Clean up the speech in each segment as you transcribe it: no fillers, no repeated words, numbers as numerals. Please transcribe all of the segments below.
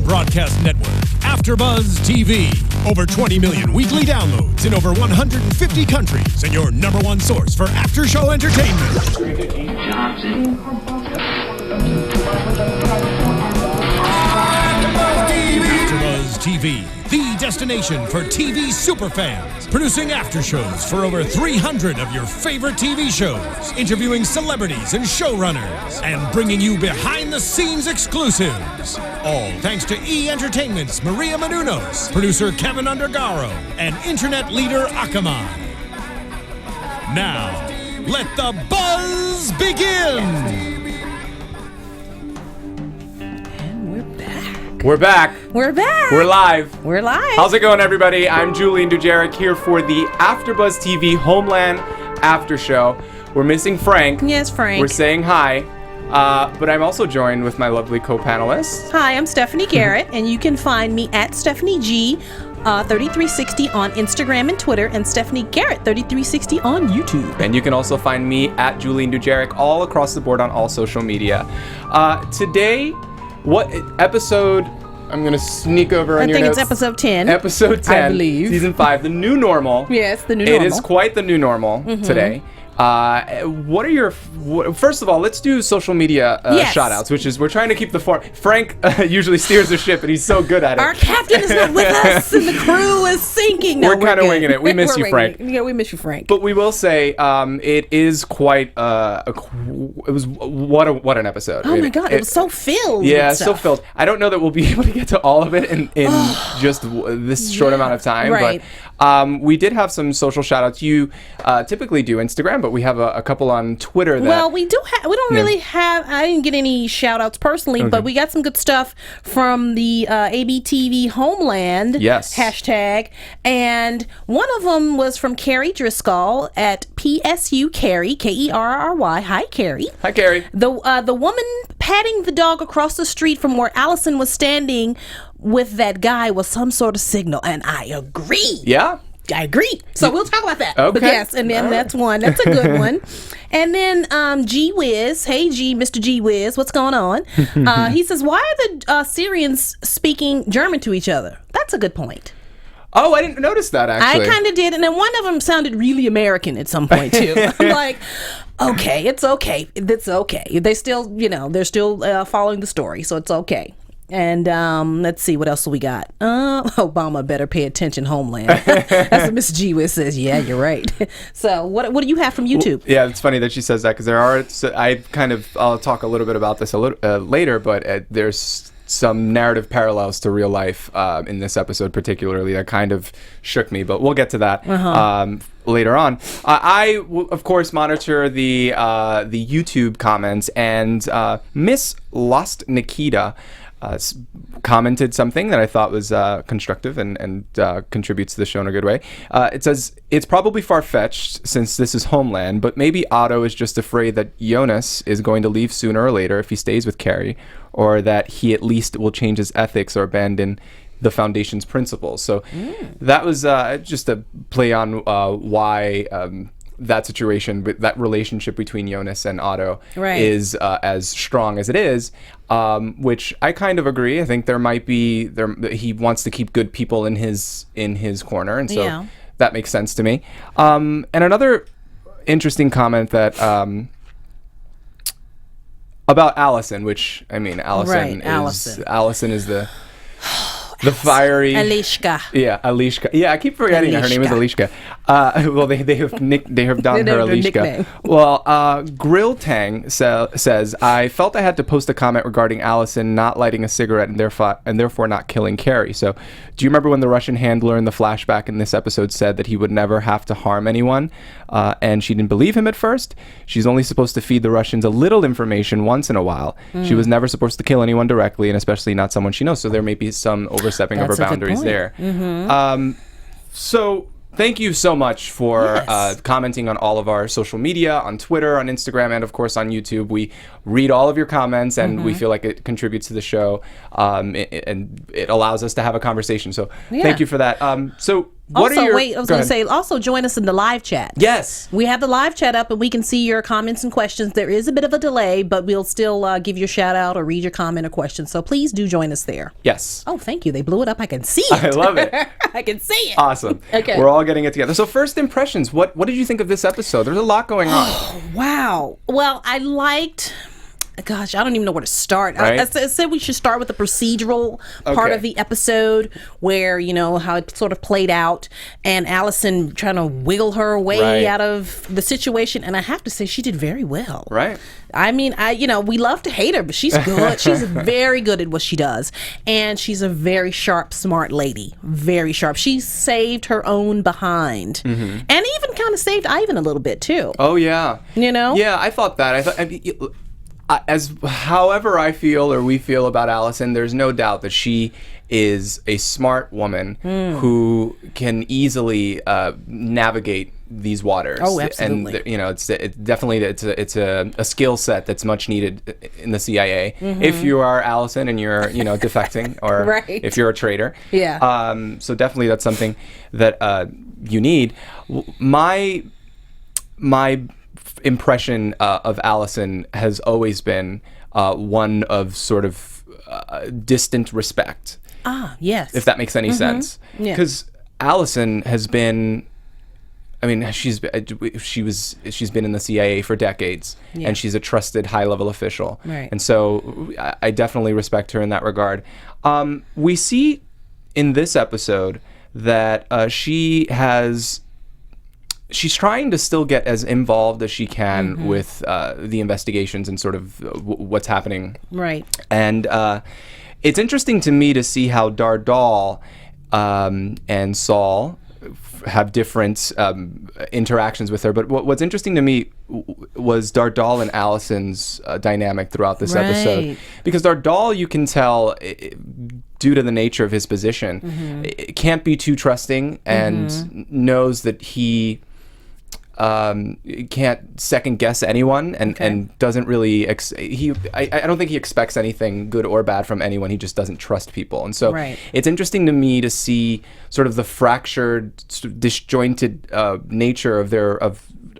broadcast network, AFTERBUZZ TV. Over 20 million weekly downloads in over 150 countries, and your number one source for after-show entertainment. AFTERBUZZ TV, the destination for TV superfans. Producing after shows for over 300 of your favorite TV shows. Interviewing celebrities and showrunners. And bringing you behind-the-scenes exclusives. All thanks to E! Entertainment's Maria Menounos, producer Kevin Undergaro, and internet leader Akamai. Now, let the buzz begin! We're back. We're back. We're live. We're live. How's it going, everybody? I'm Julian Dujarric here for the AFTERBUZZ TV Homeland After Show. We're missing Frank. Yes, Frank. We're saying hi. But I'm also joined with my lovely co-panelists. Hi, I'm Stephanie Garret, and you can find me at Stephanie G. 3360 on Instagram and Twitter, and Stephanie Garret 3360 on YouTube. And you can also find me at Julian Dujarric all across the board on all social media. Today, what episode? I'm going to sneak over on your notes. I think it's episode 10. Episode 10. I believe. Season 5, the new normal. Yes, the new normal. It is quite the new normal today. What are your... First of all, let's do social media shout-outs, which is we're trying to keep the form. Frank usually steers the ship, and he's so good at it. Our captain is not with us, and the crew is sinking. No, we're kind of winging it. We miss you, Frank. Yeah, we miss you, Frank. But we will say it is quite... it was... What an episode. Oh, my God. It was so filled. Yeah, so filled. I don't know that we'll be able to get to all of it in just this short amount of time. Right. But we did have some social shout-outs. You typically do Instagram, but we have a couple on Twitter that... Well, we don't really have... I didn't get any shout-outs personally, but we got some good stuff from the ABTV Homeland hashtag. And one of them was from Carrie Driscoll at PSU Carrie, Kerry. Hi, Carrie. Hi, Carrie. The woman patting the dog across the street from where Allison was standing with that guy was some sort of signal, and I agree. Yeah? I agree. So we'll talk about that. Okay. But yes, and then that's one. That's a good one. And then G Wiz, hey G, Mr. G Wiz, what's going on? He says, why are the Syrians speaking German to each other? That's a good point. Oh, I didn't notice that, actually. I kind of did, and then one of them sounded really American at some point too. I'm like, okay, it's okay. It's okay. They still, they're still following the story, so it's okay. And let's see, what else we got? Obama better pay attention, Homeland. That's what Miss G Wiz says. Yeah, you're right. So what do you have from YouTube? Well, yeah, it's funny that she says that, because there are... I'll talk a little bit about this later, but there's some narrative parallels to real life in this episode particularly that kind of shook me, but we'll get to that later on. I of course monitor the YouTube comments, and Miss Lost Nikita commented something that I thought was constructive and contributes to the show in a good way. It says, it's probably far-fetched since this is Homeland, but maybe Otto is just afraid that Jonas is going to leave sooner or later if he stays with Carrie, or that he at least will change his ethics or abandon the Foundation's principles. So that was just a play on why that situation, that relationship between Jonas and Otto is as strong as it is, which I kind of agree. I think there might be he wants to keep good people in his corner, and so that makes sense to me. And another interesting comment that about Allison, which I mean, Allison is the fiery Alishka. Yeah, Alishka. Yeah, I keep forgetting her name is Alishka. Well, they have done her Alishka. Well, Grill Tang says, I felt I had to post a comment regarding Allison not lighting a cigarette and therefore not killing Carrie. So, do you remember when the Russian handler in the flashback in this episode said that he would never have to harm anyone? And she didn't believe him at first. She's only supposed to feed the Russians a little information once in a while. She was never supposed to kill anyone directly, and especially not someone she knows. So there may be some overstepping of her boundaries there. So thank you so much for commenting on all of our social media, on Twitter, on Instagram, and of course on YouTube. We read all of your comments, and we feel like it contributes to the show, and it allows us to have a conversation. So thank you for that. So Wait, I was going to say, also join us in the live chat. Yes. We have the live chat up and we can see your comments and questions. There is a bit of a delay, but we'll still give you a shout out or read your comment or question. So please do join us there. Yes. Oh, thank you. They blew it up. I can see it. I love it. I can see it. Awesome. Okay. We're all getting it together. So first impressions, what did you think of this episode? There's a lot going on. Wow. Well, I liked... Gosh, I don't even know where to start. Right? I said we should start with the procedural part of the episode where, how it sort of played out and Allison trying to wiggle her way out of the situation. And I have to say, she did very well. Right. I mean, we love to hate her, but she's good. She's very good at what she does. And she's a very sharp, smart lady. Very sharp. She saved her own behind. Mm-hmm. And even kind of saved Ivan a little bit, too. Oh, yeah. Yeah, I thought that. As however I feel or we feel about Allison, there's no doubt that she is a smart woman who can easily navigate these waters. Oh, absolutely. And it's a skill set that's much needed in the CIA. Mm-hmm. If you are Allison and you're defecting, or if you're a traitor. Yeah. So definitely that's something that you need. My impression of Allison has always been one of sort of distant respect. Yes. If that makes any sense. Because Allison has been, she's been in the CIA for decades, and she's a trusted high-level official. Right. And so I definitely respect her in that regard. We see in this episode that she's trying to still get as involved as she can with the investigations and sort of what's happening. Right. And it's interesting to me to see how Dardal and Saul have different interactions with her. But what's interesting to me was Dardal and Allison's dynamic throughout this episode. Because Dardal, you can tell, due to the nature of his position, it can't be too trusting and knows that he can't second guess anyone and doesn't really I don't think he expects anything good or bad from anyone. He just doesn't trust people. And so it's interesting to me to see sort of the fractured, disjointed nature of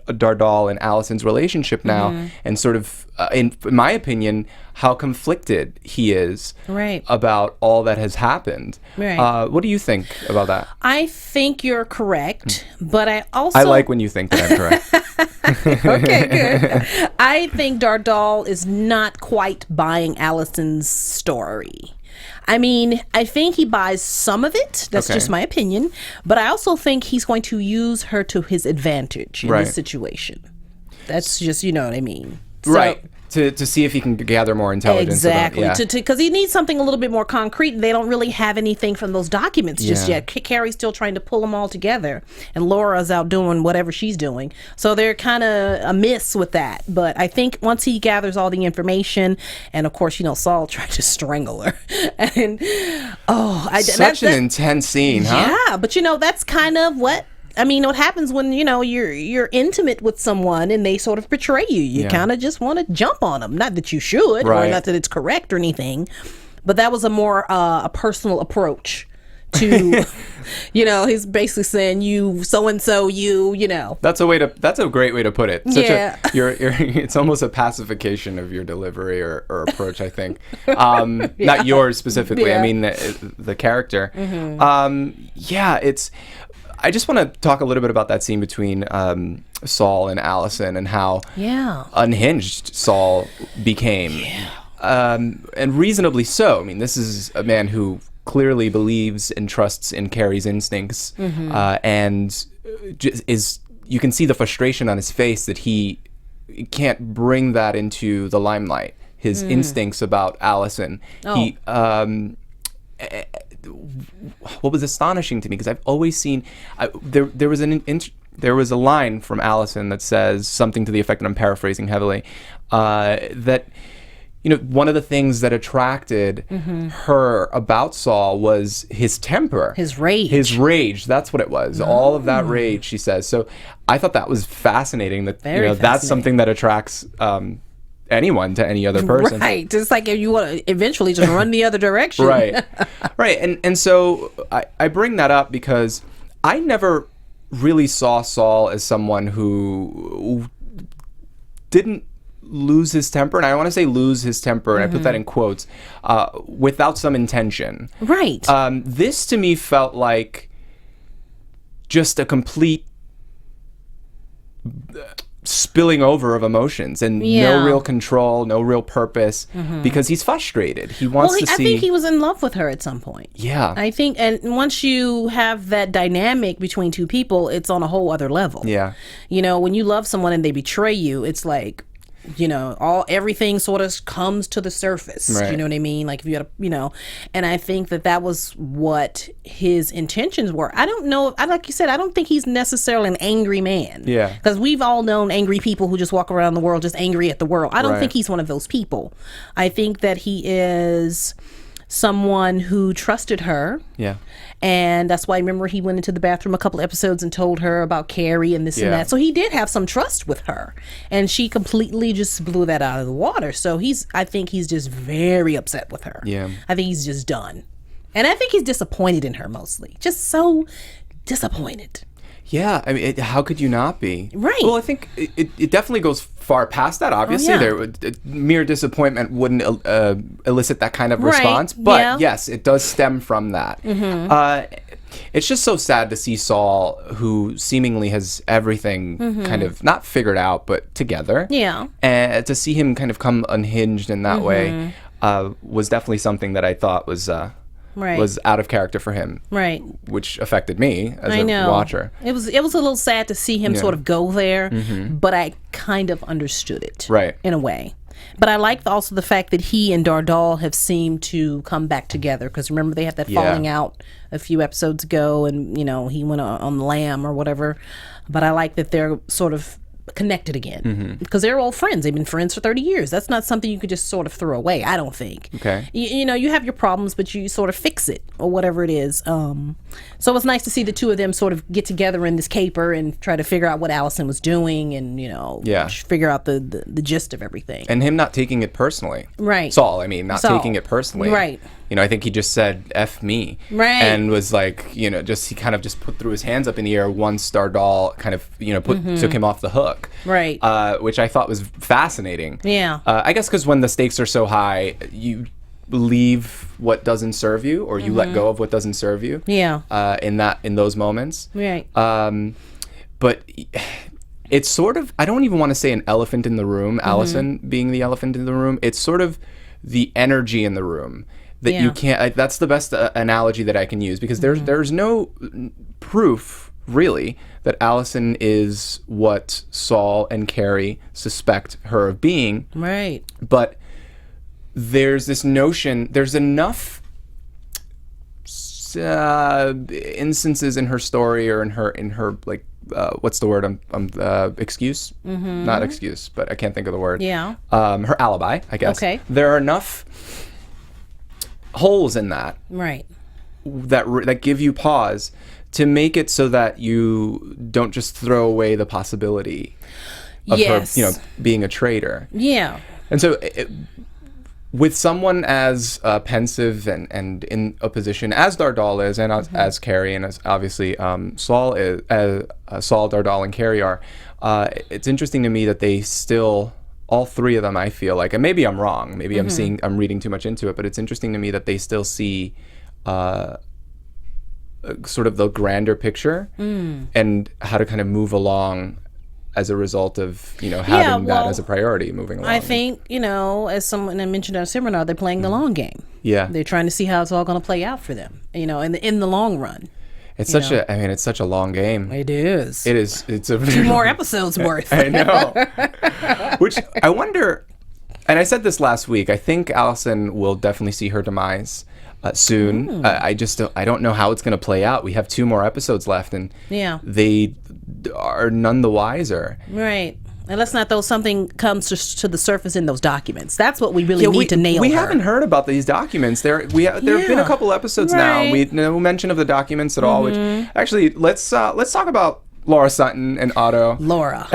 Dardal and Allison's relationship now, and sort of in my opinion, how conflicted he is about all that has happened. What do you think about that? I think you're correct, but I also... I like when you think that I'm correct. Okay, good. I think Dardal is not quite buying Allison's story. I think he buys some of it. That's just my opinion. But I also think he's going to use her to his advantage in this situation. That's just, you know what I mean. Right. To see if he can gather more intelligence. Exactly. Because he needs something a little bit more concrete. They don't really have anything from those documents just yet. Carrie's still trying to pull them all together. And Laura's out doing whatever she's doing. So they're kind of amiss with that. But I think once he gathers all the information, and of course, Saul tried to strangle her. And, such an intense scene, huh? Yeah, but that's kind of what happens when, you're intimate with someone and they sort of betray you. You kind of just want to jump on them. Not that you should, or not that it's correct or anything, but that was a more a personal approach to, he's basically saying you so-and-so, That's a great way to put it. It's almost a pacification of your delivery or approach, I think. Not yours specifically. I mean, the character. I just want to talk a little bit about that scene between Saul and Allison and how unhinged Saul became. And reasonably so. This is a man who clearly believes and trusts in Carrie's instincts, and you can see the frustration on his face that he can't bring that into the limelight. His instincts about Allison. He what was astonishing to me, because I've always seen there was a line from Allison that says something to the effect, and I'm paraphrasing heavily, that one of the things that attracted her about Saul was his temper, his rage. That's what it was. All of that rage, she says. So I thought that was fascinating. That that's something that attracts anyone to any other person. Right. Just like if you want to eventually just run the other direction. Right. And so I bring that up because I never really saw Saul as someone who didn't lose his temper, and I want to say lose his temper, and I put that in quotes, without some intention. Right. This to me felt like just a complete spilling over of emotions and no real control, no real purpose, because he's frustrated. He wants to see. I think he was in love with her at some point. Yeah. I think, and once you have that dynamic between two people, it's on a whole other level. Yeah. You know, when you love someone and they betray you, it's like, you know, everything sort of comes to the surface. Right. You know what I mean? Like if you had and I think that was what his intentions were. I don't know, like you said, I don't think he's necessarily an angry man. Yeah. Because we've all known angry people who just walk around the world just angry at the world. I don't think he's one of those people. I think that he is someone who trusted her. Yeah. And that's why I remember he went into the bathroom a couple episodes and told her about Carrie and this and that. So he did have some trust with her. And she completely just blew that out of the water. So I think he's just very upset with her. Yeah. I think he's just done. And I think he's disappointed in her mostly. Just so disappointed. Yeah, I mean, how could you not be? Right. Well, I think it definitely goes far past that. Obviously, mere disappointment wouldn't elicit that kind of response. But yes, it does stem from that. It's just so sad to see Saul, who seemingly has everything kind of not figured out, but together. Yeah. And to see him kind of come unhinged in that way was definitely something that I thought was out of character for him, right? Which affected me as a watcher. It was a little sad to see him sort of go there, but I kind of understood it, right, in a way. But I liked also the fact that he and Dardal have seemed to come back together, because remember they had that falling out a few episodes ago, and you know he went on the lamb or whatever. But I like that they're sort of connected again, because they're old friends. They've been friends for 30 years. That's not something you could just sort of throw away, I don't think. Okay. You know, you have your problems, but you sort of fix it or whatever it is. So it was nice to see the two of them sort of get together in this caper and try to figure out what Allison was doing, and you know, figure out the gist of everything. And him not taking it personally. Right. Saul, I mean, not taking it personally. Right. You know, I think he just said F me. Right. And was like, you know, he kind of just threw his hands up in the air once Dardal kind of, you know, took him off the hook. Right. Which I thought was fascinating. Yeah. I guess because when the stakes are so high, you leave what doesn't serve you, or you let go of what doesn't serve you. Yeah. In those moments. Right. But it's sort of, I don't even want to say an elephant in the room, Allison being the elephant in the room. It's sort of the energy in the room that you can't, that's the best analogy that I can use, because there's no proof really that Allison is what Saul and Carrie suspect her of being. Right. But there's this notion, there's enough instances in her story, or in her like, what's the word? Excuse? Not excuse, but I can't think of the word. Yeah. Her alibi, I guess. Okay. There are enough holes in that. Right. That give you pause to make it so that you don't just throw away the possibility of her, you know, being a traitor. Yeah. And so with someone as pensive and in a position as Dardal is, and as Carrie, and as obviously Saul is, Saul, Dardal, and Carrie are, it's interesting to me that they still, all three of them, I feel like, and maybe I'm wrong, maybe I'm reading too much into it, but it's interesting to me that they still see sort of the grander picture and how to kind of move along as a result of, you know, having that as a priority moving along. I think, you know, as someone I mentioned on seminar, they're playing the long game. Yeah. They're trying to see how it's all going to play out for them, you know, in the long run. It's such a, I mean, it's such a long game. It is. It is. It's a 2 more episodes worth. I know. Which I wonder, and I said this last week, I think Allison will definitely see her demise soon. I don't know how it's going to play out. We have 2 more episodes left, and they are none the wiser. Right. And let's not, though, something comes to the surface in those documents. That's what we really need to nail. We haven't heard about these documents. There have been a couple episodes now. We no mention of the documents at all. Which actually, let's talk about Laura Sutton and Otto. Laura.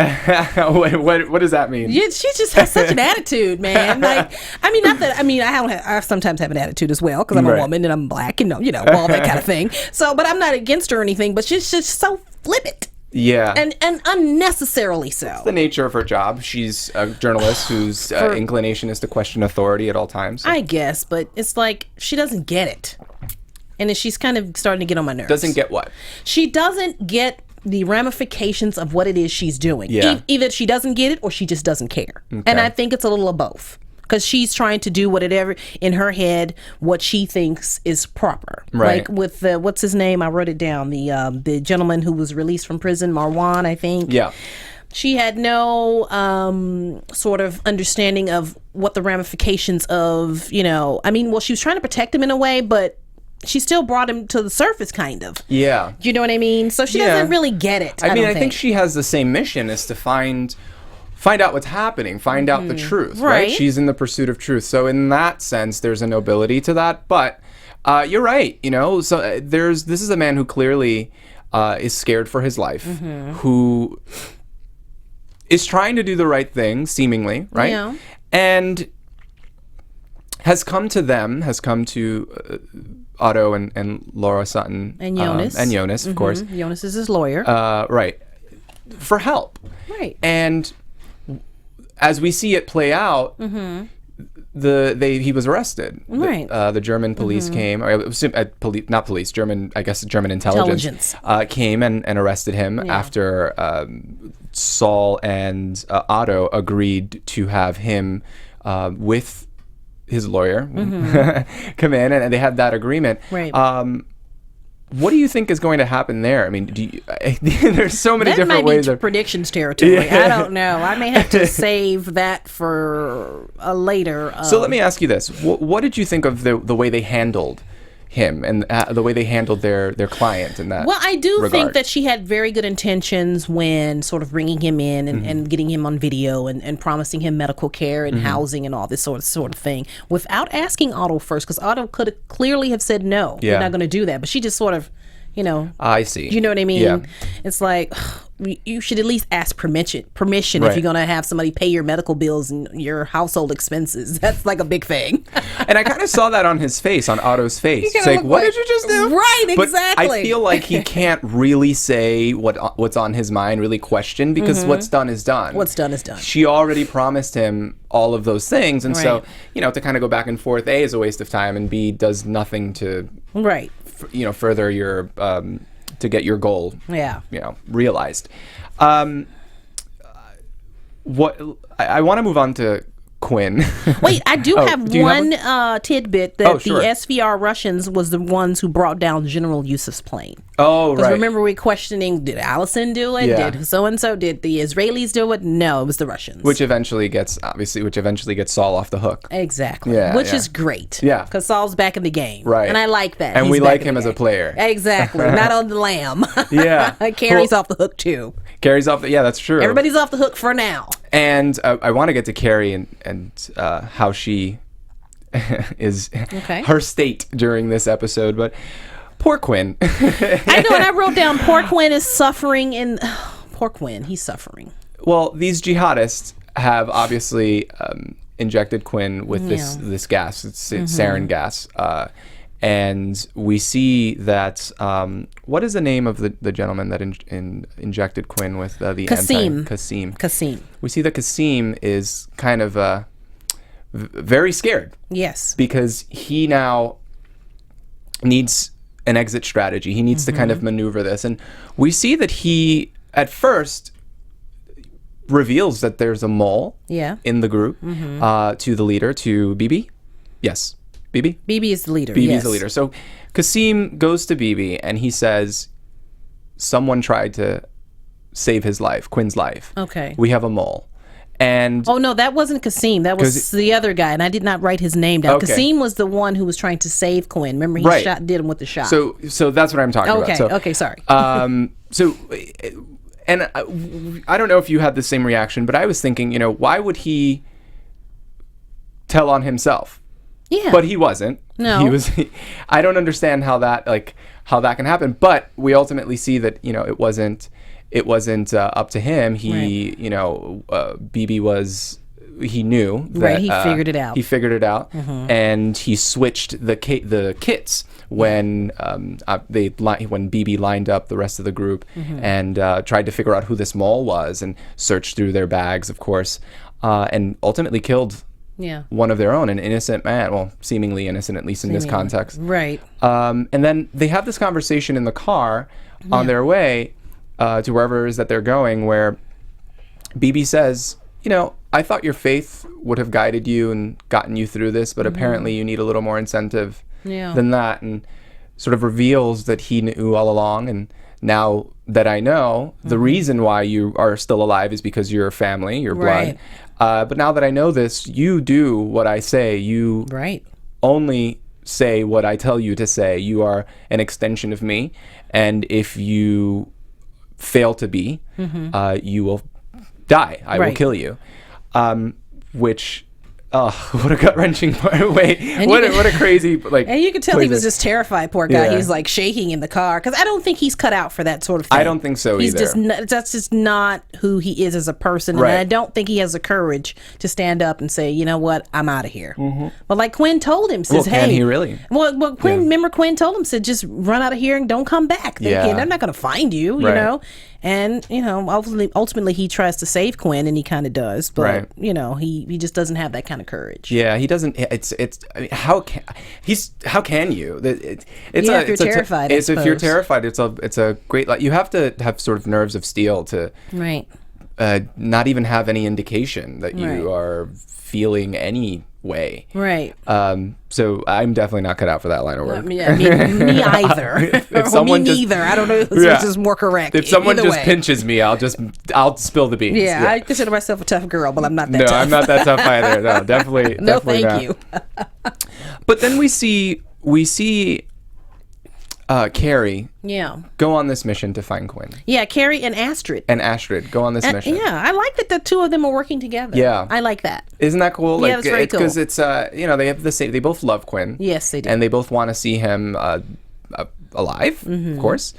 what does that mean? Yeah, she just has such an attitude, man. Like, I sometimes have an attitude as well because I'm a woman and I'm black and you know, all that kind of thing. So, but I'm not against her or anything. But she's just so flippant. Yeah. And unnecessarily so. It's the nature of her job. She's a journalist whose inclination is to question authority at all times. I guess, but it's like she doesn't get it. And she's kind of starting to get on my nerves. Doesn't get what? She doesn't get the ramifications of what it is she's doing. Yeah. Either she doesn't get it or she just doesn't care. Okay. And I think it's a little of both. Because she's trying to do whatever in her head what she thinks is proper. Right. Like with the what's his name? I wrote it down. The gentleman who was released from prison, Marwan, I think. Yeah. She had no sort of understanding of what the ramifications of, she was trying to protect him in a way, but she still brought him to the surface, kind of. Yeah. You know what I mean? So she doesn't really get it. I think she has the same mission, is to find out what's happening, find out the truth, right? She's in the pursuit of truth. So in that sense, there's a nobility to that. But you're right, so this is a man who clearly is scared for his life, who is trying to do the right thing, seemingly, right? Yeah. And has come to Otto and Laura Sutton. And Jonas. Of course. Jonas is his lawyer. Right. For help. Right. And as we see it play out, he was arrested. Right. The German police came, German intelligence. Came and arrested him after Saul and Otto agreed to have him with his lawyer come in, and they had that agreement. Right. What do you think is going to happen there? I mean, there's so many different ways. That might be predictions territory. I don't know. I may have to save that for later. So let me ask you this: what did you think of the way they handled him and the way they handled their client in that? Well, I do regard? think that she had very good intentions when sort of bringing him in and getting him on video and promising him medical care and housing and all this sort of thing without asking Otto first, because Otto could have clearly have said no, you're not going to do that, but she just sort of, I see. You know what I mean? Yeah. It's like, you should at least ask permission if you're going to have somebody pay your medical bills and your household expenses. That's like a big thing. And I kind of saw that on his face, on Otto's face. It's like, what did you just do? Right, exactly. But I feel like he can't really say what's on his mind, really question, because what's done is done. What's done is done. She already promised him all of those things. And so, to kind of go back and forth, A, is a waste of time, and B, does nothing to... Right. Further your to get your goal realized. What I want to move on to Quinn. Wait, I do have one tidbit that sure. the SVR Russians was the ones who brought down General Yusuf's plane. Oh, right. Remember we questioning, did Allison do it? Yeah. Did so-and-so? Did the Israelis do it? No, it was the Russians. Which eventually gets Saul off the hook. Exactly. Yeah, which is great. Yeah. Because Saul's back in the game. Right. And I like that. And He's we back like in him the as a game. player. Exactly. Not on the lamb. Yeah. Carrie's off the hook too. Carrie's off yeah, that's true. Everybody's off the hook for now. And I want to get to Carrie and how she is her state during this episode, but poor Quinn. I know, and I wrote down poor Quinn is suffering, and poor Quinn, he's suffering. Well, these jihadists have obviously injected Quinn with this gas. It's sarin gas. And we see that, what is the name of the gentleman that injected Quinn with the Qasim. Qasim. We see that Qasim is kind of very scared. Yes. Because he now needs an exit strategy. He needs to kind of maneuver this. And we see that he, at first, reveals that there's a mole in the group to the leader, to Bibi. Yes. Bibi? Bibi is the leader. Bibi is the leader. So Qasim goes to Bibi and he says, someone tried to save his life, Quinn's life. Okay. We have a mole. And oh, no, that wasn't Qasim. That was the other guy, and I did not write his name down. Okay. Qasim was the one who was trying to save Quinn. Remember, he did him with the shot. So that's what I'm talking about. So, okay, sorry. And I don't know if you had the same reaction, but I was thinking, why would he tell on himself? Yeah. But he wasn't. No. He was. I don't understand how that can happen. But we ultimately see that it wasn't it wasn't up to him. He, you know, BB was. He knew that right. He figured it out. He figured it out, and he switched the kits when when BB lined up the rest of the group and tried to figure out who this mole was and searched through their bags, of course, and ultimately killed one of their own, an innocent man. Well, seemingly innocent, at least in this context. Right. And then they have this conversation in the car on their way to wherever it is that they're going, where BB says, you know, I thought your faith would have guided you and gotten you through this, but apparently you need a little more incentive than that, and sort of reveals that he knew all along. And now that I know, the reason why you are still alive is because you're family, your blood. But now that I know this, you do what I say. You only say what I tell you to say. You are an extension of me, and if you fail to be, you will die. I will kill you. Which, what a gut-wrenching way. What a crazy, like. And you could tell he was just terrified, poor guy. He was like shaking in the car, because I don't think he's cut out for that sort of thing. I don't think so he's either. That's just not who he is as a person. And I don't think he has the courage to stand up and say, you know what, I'm out of here. But like Quinn told him, says, can he really? Well, Quinn, remember Quinn told him, said, just run out of here and don't come back. They're not going to find you, you know? And, you know, ultimately he tries to save Quinn, and he kind of does. But, you know, he just doesn't have that kind of courage. Yeah, he doesn't. I mean, how can you? If you're terrified, if you're terrified, it's a great, like, you have to have sort of nerves of steel to not even have any indication that you are feeling any way. So I'm definitely not cut out for that line of work. Me either. If someone me neither. I don't know if this is more correct. If someone just pinches me, I'll spill the beans. I consider myself a tough girl, but I'm not that tough. No, I'm not that tough either. No, definitely. No, definitely thank not. you. But then we see Carrie go on this mission to find Quinn. Yeah, Carrie and Astrid. Go on this mission. Yeah, I like that the two of them are working together. Yeah. I like that. Isn't that cool? Yeah, that's very cool. Because it's, you know, they have the same, they both love Quinn. Yes, they do. And they both want to see him alive, of course.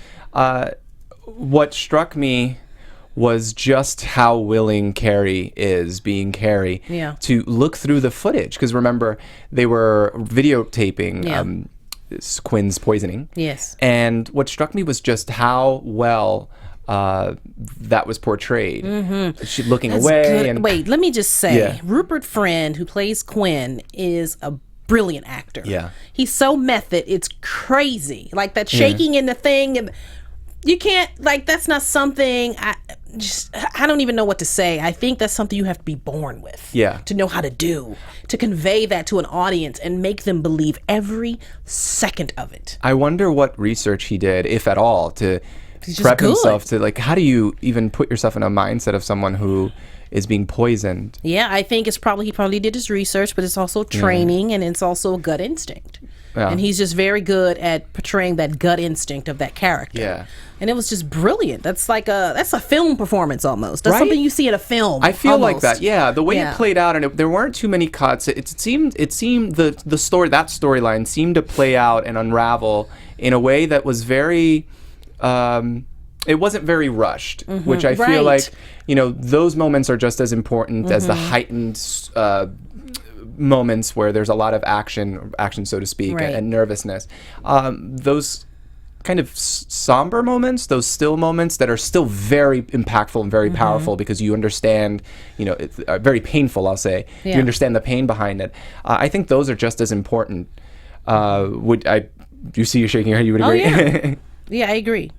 What struck me was just how willing Carrie is, being Carrie, to look through the footage. Because remember, they were videotaping Quinn's poisoning. Yes. And what struck me was just how well that was portrayed. She looking away. Good. And wait, let me just say, Rupert Friend, who plays Quinn, is a brilliant actor. Yeah. He's so method, it's crazy. Like that shaking in the thing, and you can't, like, that's not something I don't even know what to say. I think that's something you have to be born with. To know how to do, to convey that to an audience and make them believe every second of it. I wonder what research he did, if at all, to prep himself to, like, how do you even put yourself in a mindset of someone who is being poisoned? Yeah, I think he probably did his research, but it's also training and it's also a gut instinct. Yeah. And he's just very good at portraying that gut instinct of that character. Yeah. And it was just brilliant. That's a film performance almost. That's something you see in a film. I feel like that. Yeah, the way it played out, and there weren't too many cuts. It seemed the storyline seemed to play out and unravel in a way that was very. It wasn't very rushed, which I feel like, you know, those moments are just as important as the heightened moments where there's a lot of action, so to speak, and nervousness. Those kind of somber moments, those still moments that are still very impactful and very powerful because you understand, you know, it's very painful, I'll say. You understand the pain behind it. I think those are just as important. You see you shaking your head, you would agree? Oh, yeah. Yeah, I agree.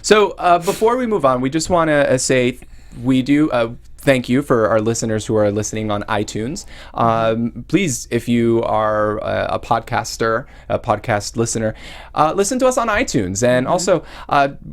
So before we move on, we just want to say we do thank you for our listeners who are listening on iTunes. Please, if you are a podcaster, a podcast listener, listen to us on iTunes. And also,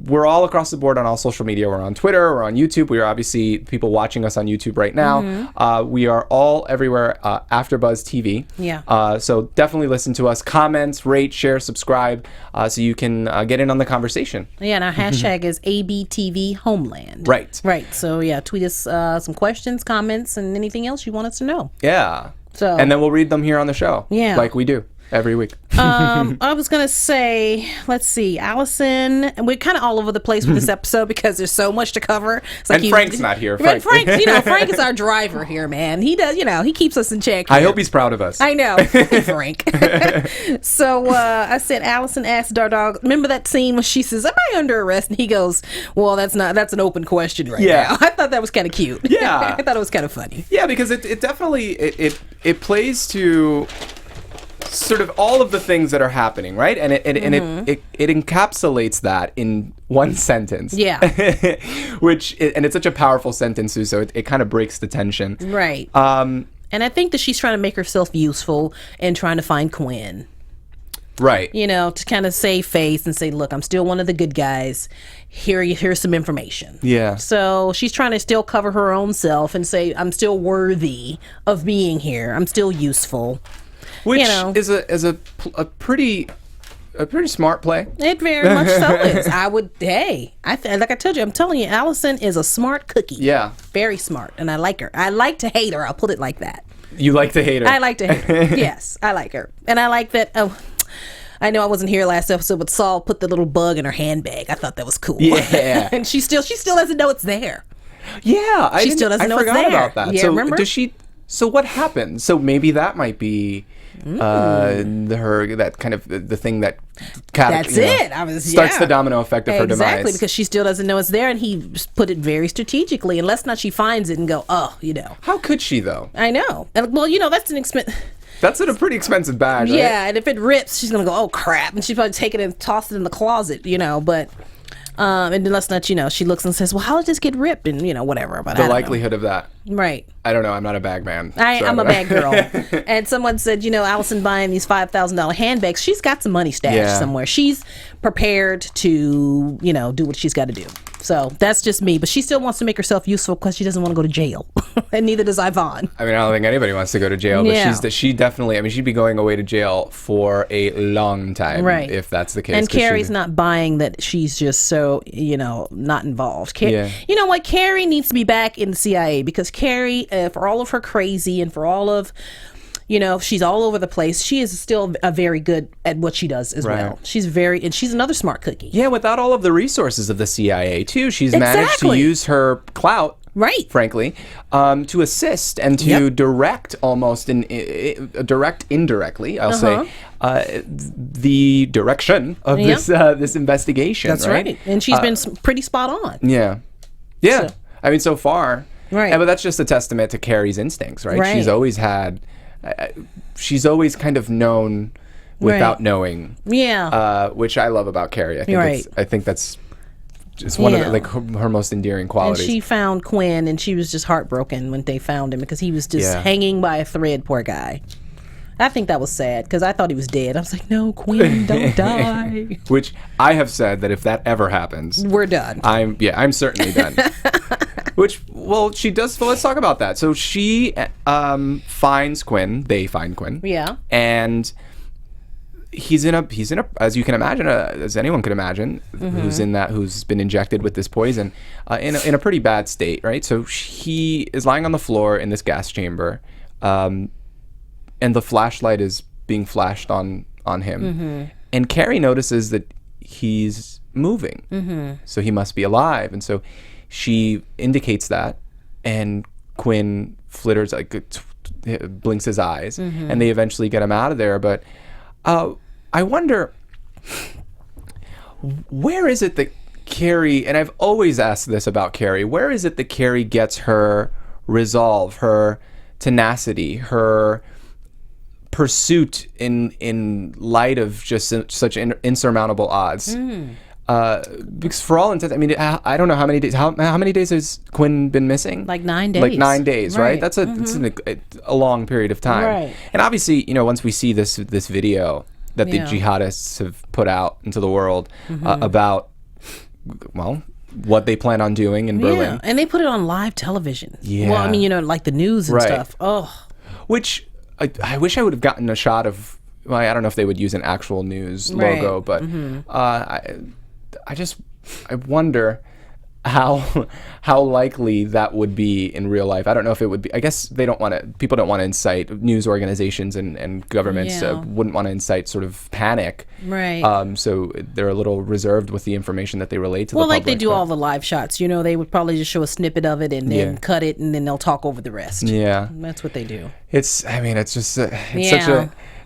we're all across the board on all social media. We're on Twitter, we're on YouTube. We are obviously people watching us on YouTube right now. We are all everywhere, AFTERBUZZ TV. Yeah. So definitely listen to us. Comment, rate, share, subscribe, so you can get in on the conversation. Yeah, and our hashtag is ABTV Homeland. Right. So yeah, tweet us some questions, comments, and anything else you want us to know. Yeah. So, and then we'll read them here on the show. Yeah. Like we do. Every week. I was gonna say, let's see, Allison, and we're kind of all over the place with this episode because there's so much to cover. It's like and Frank's not here. Frank, Frank is our driver here, man. He does, he keeps us in check here. I hope he's proud of us. I know, Frank. So I said, Allison asked our dog, remember that scene when she says, "Am I under arrest?" And he goes, "Well, that's an open question right now." I thought that was kind of cute. Yeah, I thought it was kind of funny. Yeah, because it definitely it plays to sort of all of the things that are happening, right? And it encapsulates that in one sentence. Yeah. And it's such a powerful sentence too, so it kind of breaks the tension. Right. And I think that she's trying to make herself useful and trying to find Quinn. Right. To kind of save face and say, look, I'm still one of the good guys. Here's some information. Yeah. So she's trying to still cover her own self and say, I'm still worthy of being here. I'm still useful. Which is a pretty smart play. It very much so is. Like I told you, I'm telling you, Allison is a smart cookie. Yeah. Very smart, and I like her. I like to hate her. I'll put it like that. You like to hate her. I like to hate her. Yes, I like her, and I like that. Oh, I know I wasn't here last episode, but Saul put the little bug in her handbag. I thought that was cool. Yeah. And she still doesn't know it's there. Yeah, she still doesn't know it's there. I forgot about that. Yeah, so remember? So what happened? So maybe that might be that kind of the thing that starts the domino effect of her demise. Exactly, because she still doesn't know it's there, and he put it very strategically. Unless not she finds it and go, How could she though? I know. And that's an expense. That's in a pretty expensive bag, right? Yeah, and if it rips, she's gonna go, oh crap, and she's probably take it and toss it in the closet, but. And let's not, she looks and says, well, how did this get ripped? And, whatever. But the likelihood of that. Right. I don't know. I'm not a bag man. I'm a bag girl. And someone said, Allison buying these $5,000 handbags, she's got some money stashed somewhere. She's prepared to, do what she's got to do. So that's just me. But she still wants to make herself useful because she doesn't want to go to jail. And neither does Yvonne. I mean, I don't think anybody wants to go to jail. But she definitely, she'd be going away to jail for a long time. Right. If that's the case. And Carrie's not buying that she's just so, not involved. You know what? Carrie needs to be back in the CIA because Carrie, for all of her crazy and for all of, she's all over the place. She is still very good at what she does as well. She's she's another smart cookie. Yeah, without all of the resources of the CIA too, she's managed to use her clout, frankly, to assist and to direct almost indirectly, I'll say, the direction of this investigation. That's right. And she's been pretty spot on. Yeah. So so far. Right. But that's just a testament to Carrie's instincts, right? She's always had. She's always kind of known without knowing. Yeah. Which I love about Carrie. I think that's just one of her most endearing qualities. And she found Quinn, and she was just heartbroken when they found him because he was just hanging by a thread. Poor guy. I think that was sad because I thought he was dead. I was like, no, Quinn, don't die. Which I have said that if that ever happens, we're done. I'm certainly done. She does. Well, let's talk about that. So she finds Quinn. They find Quinn. Yeah. And he's in a, as you can imagine, as anyone can imagine, who's been injected with this poison, in a pretty bad state, right? So he is lying on the floor in this gas chamber, and the flashlight is being flashed on him, and Carrie notices that he's moving, so he must be alive, and so she indicates that, and Quinn flitters, blinks his eyes, and they eventually get him out of there. But I wonder, where is it that Carrie, and I've always asked this about Carrie, where is it that Carrie gets her resolve, her tenacity, her pursuit in light of just such insurmountable odds? Because for all intents, I don't know how many days. How many days has Quinn been missing? Like 9 days. Like 9 days, right? That's a long period of time. Right. And obviously, once we see this video that the jihadists have put out into the world about, what they plan on doing in Berlin. And they put it on live television. Yeah. Well, like the news and stuff. Oh. Which I wish I would have gotten a shot of. Well, I don't know if they would use an actual news logo, but I wonder how likely that would be in real life. I don't know if it would be. I guess people don't want to incite, news organizations and governments wouldn't want to incite sort of panic. Right. So they're a little reserved with the information that they relate to the public. Well, like they do all the live shots. They would probably just show a snippet of it and then cut it, and then they'll talk over the rest. Yeah. That's what they do. It's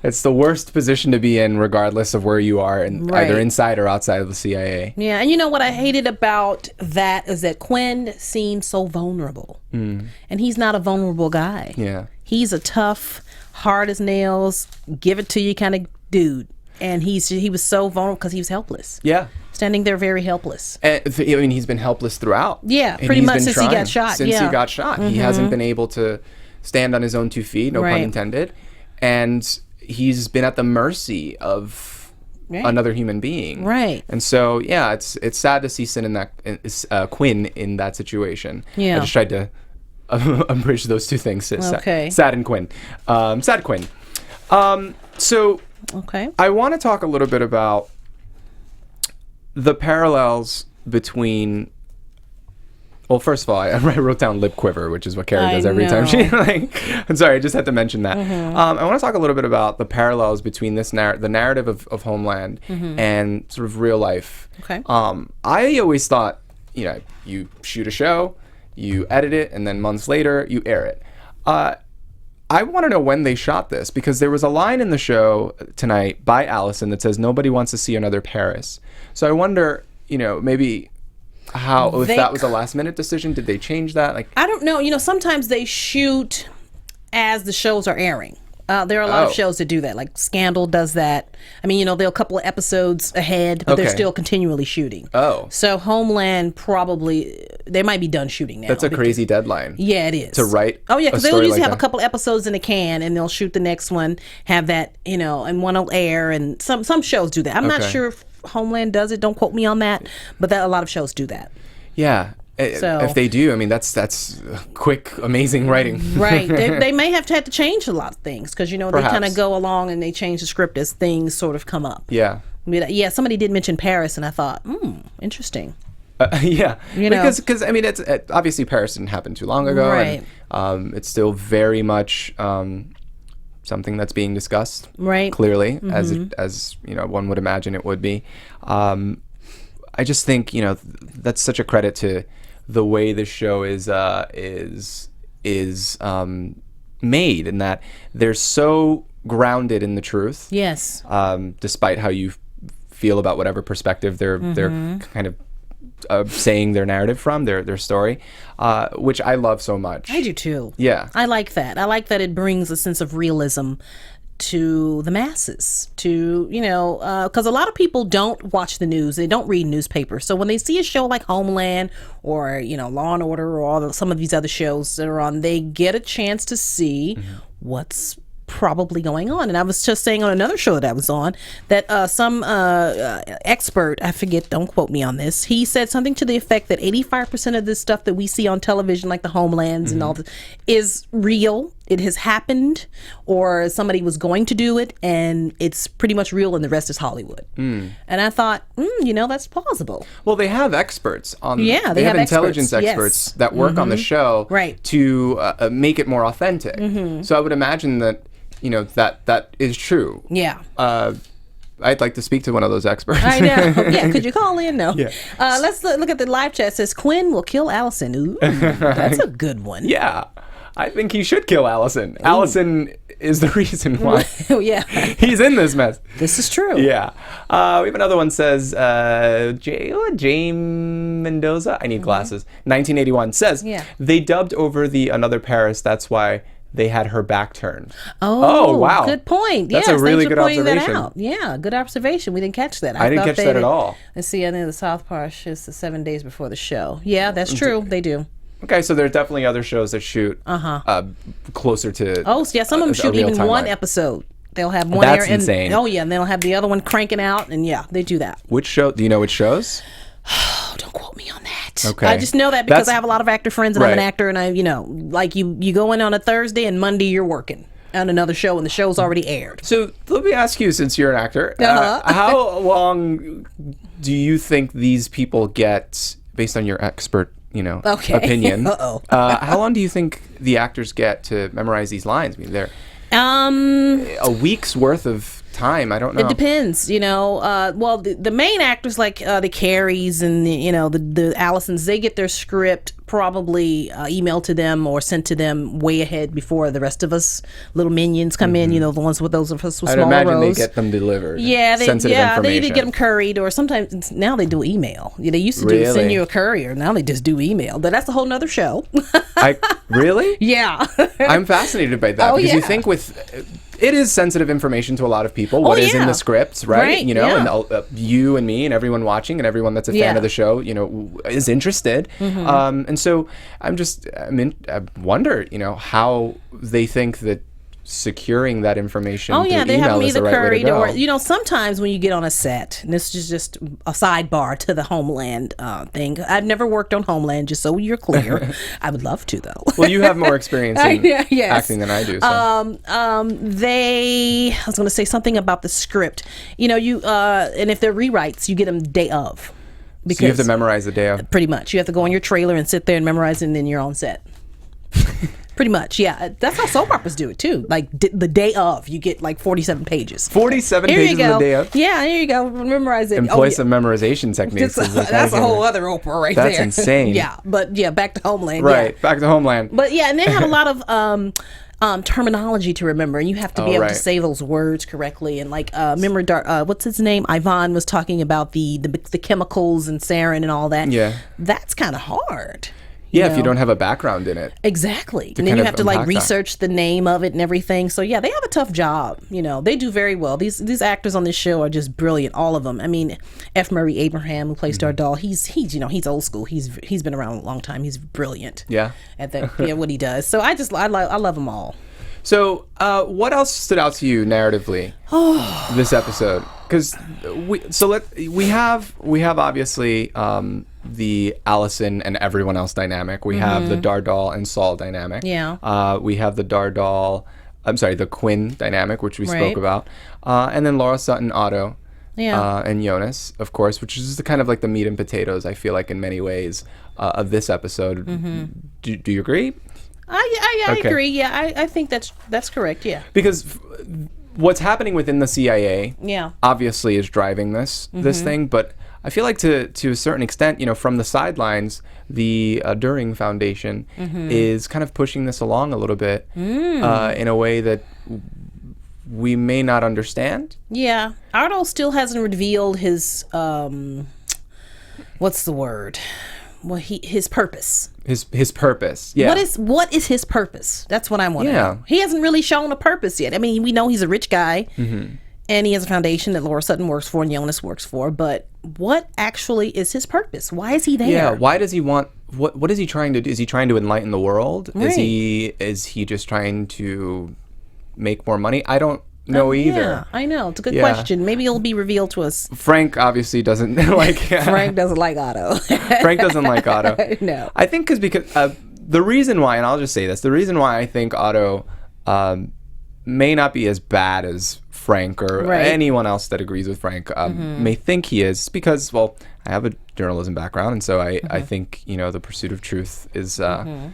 it's the worst position to be in, regardless of where you are, and either inside or outside of the CIA. Yeah, and you know what I hated about that is that Quinn seemed so vulnerable, and he's not a vulnerable guy. Yeah, he's a tough, hard as nails, give it to you kind of dude, and he was so vulnerable because he was helpless. Yeah, standing there very helpless. And, I mean, he's been helpless throughout. Yeah, pretty much since he got shot. Since he got shot, he hasn't been able to stand on his own 2 feet. No pun intended, and he's been at the mercy of another human being. Right. And so, yeah, it's sad to see Quinn in that situation. Yeah. I just tried to bridge those two things. Okay. Sad and Quinn. Sad Quinn. So I want to talk a little bit about the parallels between... Well, first of all, I wrote down lip quiver, which is what Carrie does every time she I'm sorry, I just had to mention that. I want to talk a little bit about the parallels between the narrative of Homeland and sort of real life. Okay. I always thought, you shoot a show, you edit it, and then months later you air it. I want to know when they shot this, because there was a line in the show tonight by Allison that says nobody wants to see another Paris. So I wonder, maybe if that was a last minute decision. Did they change that? I don't know. Sometimes they shoot as the shows are airing. There are a lot of shows that do that. Like Scandal does that. I mean, they're a couple of episodes ahead, but they're still continually shooting. Oh. So Homeland they might be done shooting now. That's a crazy deadline. Yeah, it is. To write. Oh, yeah, because they'll usually have a couple episodes in a can, and they'll shoot the next one, have that, and one will air, and some shows do that. I'm not sure if Homeland does it. Don't quote me on that, but a lot of shows do that. Yeah. So, if they do, I mean, that's quick, amazing writing. Right. They may have had to change a lot of things because, they kind of go along and they change the script as things sort of come up. Yeah. Yeah, somebody did mention Paris, and I thought, interesting. Yeah. Because I mean, it's obviously Paris didn't happen too long ago. Right. And, it's still very much something that's being discussed. Right. Clearly, as one would imagine it would be. I just think, that's such a credit to the way the show is made, in that they're so grounded in the truth. Yes. Despite how you feel about whatever perspective they're kind of saying their narrative from, their story, which I love so much. I do too. Yeah. I like that. I like that it brings a sense of realism to the masses, because a lot of people don't watch the news, they don't read newspapers, so when they see a show like Homeland or Law and Order or some of these other shows that are on, they get a chance to see what's probably going on. And I was just saying on another show that I was on that some expert, I forget, don't quote me on this, he said something to the effect that 85% of this stuff that we see on television, like the Homelands and all this, is real. It has happened, or somebody was going to do it, and it's pretty much real, and the rest is Hollywood. And I thought, that's plausible. Well, they have experts on. Yeah, they have intelligence experts that work on the show, to make it more authentic. So I would imagine that that is true. Yeah. I'd like to speak to one of those experts. I know. Yeah, could you call in? No. Yeah. Let's look at the live chat. It says Quinn will kill Allison. Ooh, that's a good one. Yeah. I think he should kill Allison. Ooh. Allison is the reason why. Yeah. He's in this mess. This is true. Yeah. We have another one says, James Mendoza, I need glasses, 1981, says, they dubbed over the Another Paris, that's why they had her back turned. Oh, wow. Good point. That's a really good observation. Yeah, good observation. We didn't catch that. I didn't catch that at all. Let's see, I think the South Park is the 7 days before the show. Yeah, that's true. They do. Okay, so there are definitely other shows that shoot closer to. Oh, yeah, some of them shoot even one episode. They'll have one. That's insane. Oh yeah, and they'll have the other one cranking out, and yeah, they do that. Which show? Do you know which shows? Don't quote me on that. Okay. I just know that because I have a lot of actor friends, and I'm an actor, and I, like you go in on a Thursday, and Monday you're working on another show, and the show's already aired. So let me ask you, since you're an actor, how long do you think these people get based on your expert, Okay. opinion, Uh-oh. how long do you think the actors get to memorize these lines? I mean, they're a week's worth of time. I don't know. It depends, well, the main actors like the Carries and the Allisons, they get their script probably emailed to them or sent to them way ahead before the rest of us little minions come in, the ones with those of us with I'd smaller imagine roles. they get them delivered. Sensitive information. They either get them couried or sometimes now they do email. They used to send you a courier. Now they just do email. But that's a whole nother show. Really? Yeah. I'm fascinated by that because you think it is sensitive information to a lot of people. What is in the scripts, right? And you and me and everyone watching and everyone that's a fan of the show, is interested. And so I wonder, how they think that securing that information through they have email them is the either right way to couried go. or sometimes when you get on a set, and this is just a sidebar to the Homeland thing. I've never worked on Homeland, just so you're clear. I would love to though. Well, you have more experience in acting than I do. So. I was going to say something about the script. And if they're rewrites, you get them day of. Because so you have to memorize the day of. Pretty much, you have to go in your trailer and sit there and memorize it, and then you're on set. Pretty much, yeah. That's how soap operas do it too. Like the day of, you get like 47 pages. 47 pages the day of? Yeah, here you go. Memorize it. Employ some memorization techniques. That's a whole other opera right there. That's insane. Yeah, but back to Homeland. Right, back to Homeland. But and they have a lot of terminology to remember, and you have to be able to say those words correctly. And like, remember, what's his name? Ivan was talking about the chemicals and sarin and all that. Yeah, that's kind of hard. Yeah, if you don't have a background in it. Exactly. And then you have to research the name of it and everything. So yeah, they have a tough job. They do very well. These actors on this show are just brilliant, all of them. I mean, F. Murray Abraham, who plays Dardal, he's old school. He's been around a long time. He's brilliant. Yeah. At what he does. So I love them all. So, what else stood out to you narratively this episode? Because we have obviously the Allison and everyone else dynamic. We have the Dardal and Saul dynamic. Yeah. We have the Quinn dynamic, which we spoke about, and then Laura, Sutton, Otto, and Jonas, of course, which is kind of like the meat and potatoes. I feel like in many ways of this episode. Do you agree? I agree. Yeah, I think that's correct. Yeah. Because what's happening within the CIA, obviously, is driving this thing. But I feel like to a certain extent, from the sidelines, the During Foundation is kind of pushing this along a little bit in a way that we may not understand. Yeah, Otto still hasn't revealed his what's the word? Well, his purpose. His purpose. Yeah. What is his purpose? That's what I want to know. He hasn't really shown a purpose yet. I mean, we know he's a rich guy, and he has a foundation that Laura Sutton works for and Jonas works for. But what actually is his purpose? Why is he there? Yeah. Why does he want? What is he trying to do? Is he trying to enlighten the world? Right. Is he just trying to make more money? I don't know either. Yeah, I know. It's a good question. Maybe it'll be revealed to us. Frank obviously doesn't like. Frank doesn't like Otto. Frank doesn't like Otto. No. I think because the reason why, and I'll just say this, the reason why I think Otto may not be as bad as Frank or anyone else that agrees with Frank may think he is, because, well, I have a journalism background, and so I think the pursuit of truth is a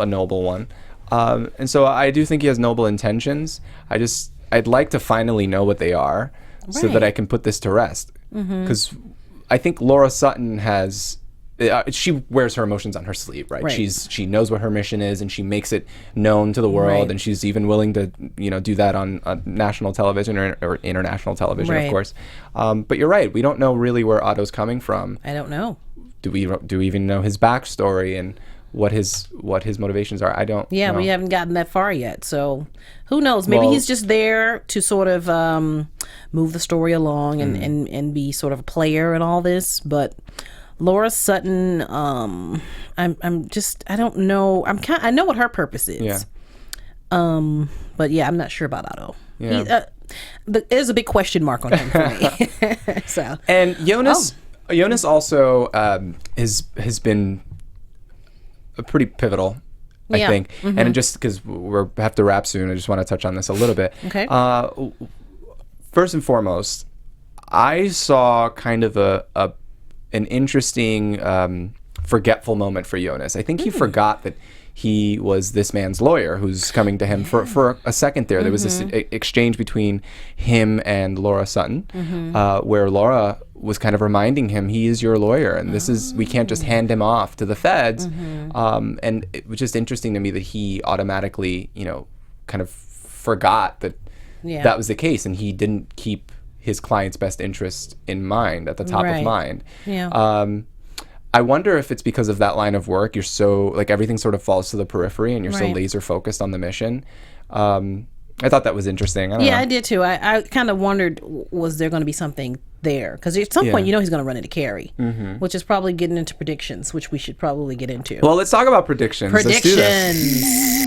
noble one, and so I do think he has noble intentions. I'd like to finally know what they are, so that I can put this to rest. Because I think Laura Sutton has, she wears her emotions on her sleeve, right? She knows what her mission is, and she makes it known to the world, and she's even willing to, do that on national television or international television, of course. But you're right, we don't know really where Otto's coming from. I don't know. Do we even know his backstory and what his motivations are? I don't know. We haven't gotten that far yet, so who knows? Maybe he's just there to sort of move the story along and be sort of a player in all this. But Laura Sutton, I don't know. I know what her purpose is. But I'm not sure about Otto. There's a big question mark on him for me. So, and Jonas also has been pretty pivotal, I think. And just because we have to wrap soon, I just want to touch on this a little bit. Okay. First and foremost, I saw kind of a an interesting forgetful moment for Jonas. I think he forgot that he was this man's lawyer who's coming to him for a second there. There was this exchange between him and Laura Sutton where Laura was kind of reminding him, he is your lawyer, and this is, we can't just hand him off to the feds. And it was just interesting to me that he automatically, kind of forgot that that was the case, and he didn't keep his client's best interest in mind at the top of mind. I wonder if it's because of that line of work. You're so, like, everything sort of falls to the periphery and you're so laser focused on the mission. I thought that was interesting. I don't know. I did too. I kind of wondered, was there going to be something there? Because at some point, he's going to run into Carrie, which is probably getting into predictions, which we should probably get into. Well, let's talk about predictions. Let's do this.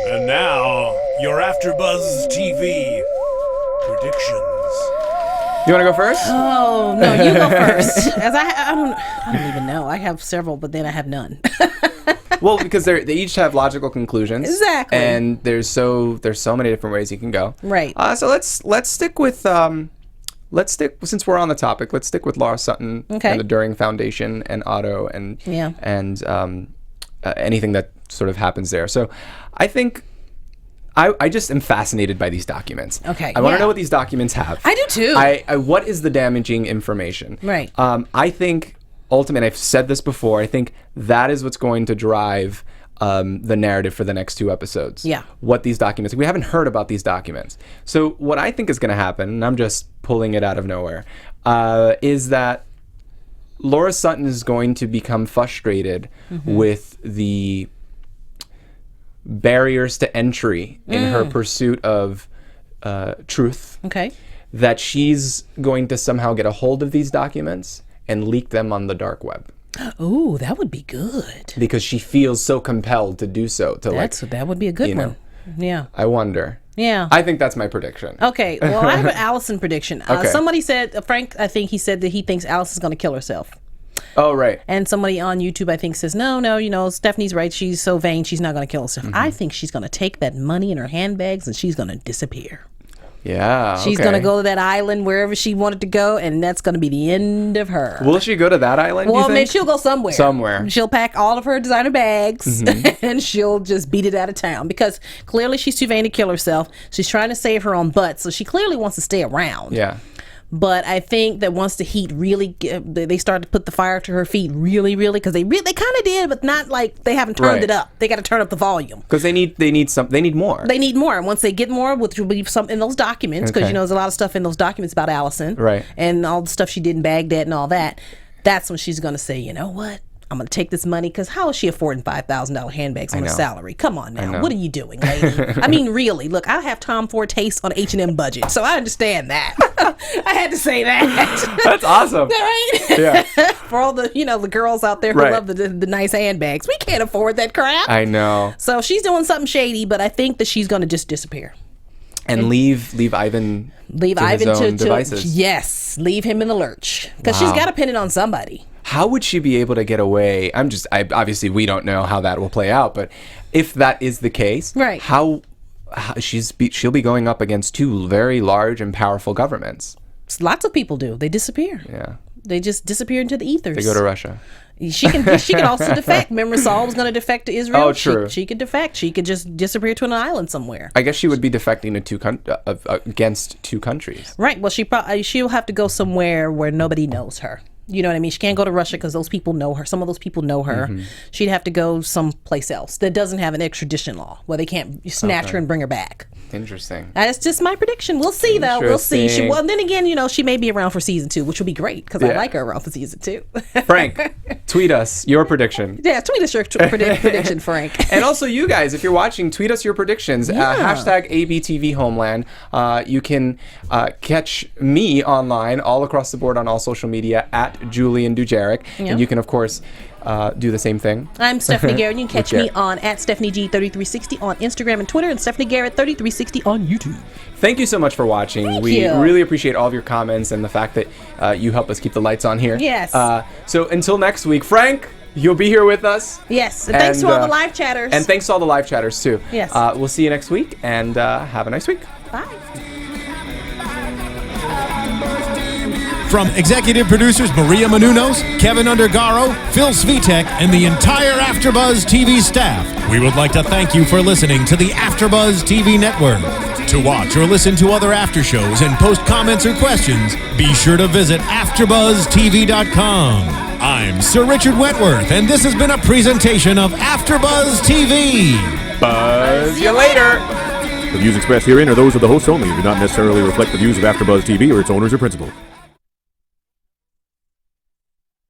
And now, your AFTERBUZZ TV predictions. You want to go first? Oh, no, you go first. As I don't even know. I have several, but then I have none. Well, because they each have logical conclusions. Exactly. And there's so many different ways you can go. Right. So let's stick with since we're on the topic, let's stick with Laura Sutton and the During Foundation and Otto and anything that sort of happens there. So I think I just am fascinated by these documents. Okay. I want to know what these documents have. I do too. What is the damaging information? Right. I think ultimately, I've said this before, I think that is what's going to drive the narrative for the next 2 episodes. Yeah. What these documents, we haven't heard about these documents. So what I think is going to happen, and I'm just pulling it out of nowhere, is that Laura Sutton is going to become frustrated with the barriers to entry in her pursuit of truth. Okay. That she's going to somehow get a hold of these documents and leak them on the dark web. Oh, that would be good. Because she feels so compelled to do so. That would be a good one. Yeah. I wonder. Yeah. I think that's my prediction. Okay. Well, I have an Allison prediction. Okay. Somebody said, Frank, I think he said that he thinks Allison's going to kill herself. Oh, right. And somebody on YouTube, I think, says, no, Stephanie's right. She's so vain. She's not going to kill herself. I think she's going to take that money in her handbags and she's going to disappear. Yeah. She's going to go to that island wherever she wanted to go, and that's going to be the end of her. Will she go to that island? Well, maybe she'll go somewhere. Somewhere. She'll pack all of her designer bags and she'll just beat it out of town because clearly she's too vain to kill herself. She's trying to save her own butt, so she clearly wants to stay around. Yeah. But I think that once the heat really, they start to put the fire to her feet really, because they kind of did, but not like they haven't turned it up. They got to turn up the volume because they need more. They need more. And once they get more, which will be some in those documents, because there's a lot of stuff in those documents about Allison, right? And all the stuff she did in Baghdad and all that. That's when she's going to say, you know what? I'm going to take this money, because how is she affording $5,000 handbags on a salary? Come on now. What are you doing, lady? I mean, really, look, I have Tom Ford taste on H&M budget, so I understand that. I had to say that. That's awesome. Right? Yeah. For all the, the girls out there who love the nice handbags. We can't afford that crap. I know. So she's doing something shady, but I think that she's going to just disappear. And leave Ivan his own devices. Yes, leave him in the lurch, because she's got to pin it on somebody. How would she be able to get away? Obviously we don't know how that will play out, but if that is the case, right? How she'll be going up against 2 very large and powerful governments. Lots of people do. They disappear. Yeah. They just disappear into the ethers. They go to Russia. She can also defect. Remember, Saul was going to defect to Israel. Oh, true. She could defect. She could just disappear to an island somewhere. I guess she would be defecting to against 2 countries. Right. Well, she'll have to go somewhere where nobody knows her. You know what I mean? She can't go to Russia because those people know her. Some of those people know her. She'd have to go someplace else that doesn't have an extradition law where they can't snatch her and bring her back. Interesting. That's just my prediction. We'll see, though. We'll see. Then again, she may be around for season 2, which will be great because I like her around for season 2. Frank, tweet us your prediction. Yeah, tweet us your prediction, Frank. And also, you guys, if you're watching, tweet us your predictions. Hashtag ABTV Homeland. You can catch me online all across the board on all social media at Julian Dujarric. Yep. And you can, of course, do the same thing. I'm Stephanie Garret. You can catch me on at StephanieG3360 on Instagram and Twitter, and Stephanie Garret 3360 on YouTube. Thank you so much for watching. Thank we you. really appreciate all of your comments and the fact that you help us keep the lights on here. Yes. So until next week, Frank, you'll be here with us. Yes. And thanks to all the live chatters. And thanks to all the live chatters, too. Yes. We'll see you next week, and have a nice week. Bye. From executive producers Maria Menounos, Kevin Undergaro, Phil Svitek, and the entire AfterBuzz TV staff, we would like to thank you for listening to the AfterBuzz TV network. To watch or listen to other after shows and post comments or questions, be sure to visit AfterBuzzTV.com. I'm Sir Richard Wentworth, and this has been a presentation of AfterBuzz TV. Buzz you later. The views expressed herein are those of the hosts only and do not necessarily reflect the views of AfterBuzz TV or its owners or principals.